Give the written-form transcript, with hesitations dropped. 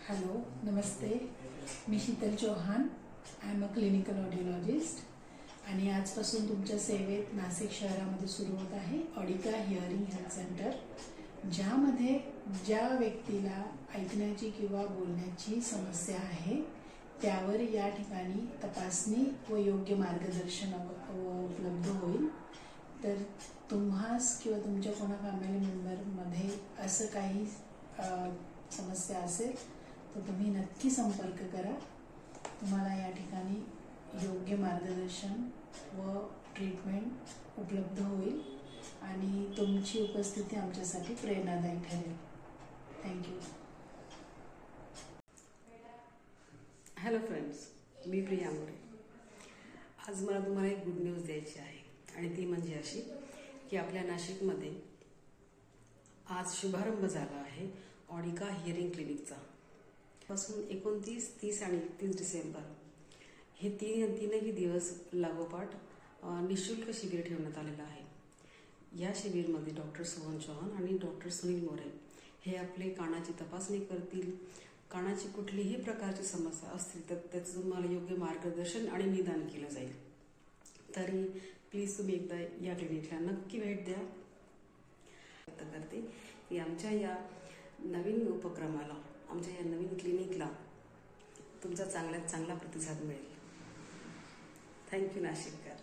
Hello, नमस्ते. मी Sheetal Chauhan. I am a clinical audiologist आणि आजपासून तुमच्या सेवेत नाशिक शहरामध्ये सुरू होत आहे ऑडिका हिअरिंग हेल्थ सेंटर, ज्यामध्ये ज्या व्यक्तीला ऐकण्याची किंवा बोलण्याची समस्या आहे त्यावर या ठिकाणी तपासणी व योग्य मार्गदर्शन उपलब्ध होईल. तर तुम्हास किंवा तुमच्या कोणा फॅमिली मेंबरमध्ये असं काही समस्या असेल तर तुम्ही नक्की संपर्क करा. तुम्हाला या ठिकाणी योग्य मार्गदर्शन व ट्रीटमेंट उपलब्ध होईल आणि तुमची उपस्थिती आमच्यासाठी प्रेरणादायी ठरेल. थँक्यू. हॅलो फ्रेंड्स, मी प्रिया मोरे. आज मला तुम्हाला एक गुड न्यूज द्यायची आहे आणि ती म्हणजे अशी की आपल्या नाशिकमध्ये आज शुभारंभ झाला आहे ऑडिका हिअरिंग क्लिनिकचा. पासून 29, 30 आणि 31 डिसेंबर हे तीनही दिवस लागोपाठ निःशुल्क शिबिर ठेवण्यात आलेलं आहे. या शिबिरमध्ये डॉक्टर सोहन चौहान आणि डॉक्टर सुनील मोरे हे आपले कानाची तपासणी करतील. कानाची कुठलीही प्रकारची समस्या असतील तर त्याचं तुम्हाला योग्य मार्गदर्शन आणि निदान केलं जाईल. तरी प्लीज तुम्ही एकदा या क्लिनिकला नक्की भेट द्या. व्यक्त करते की आमच्या या नवीन उपक्रमाला, आमच्या या नवीन क्लिनिकला तुमचा चांगल्यात चांगला प्रतिसाद मिळेल. थँक्यू नाशिककर.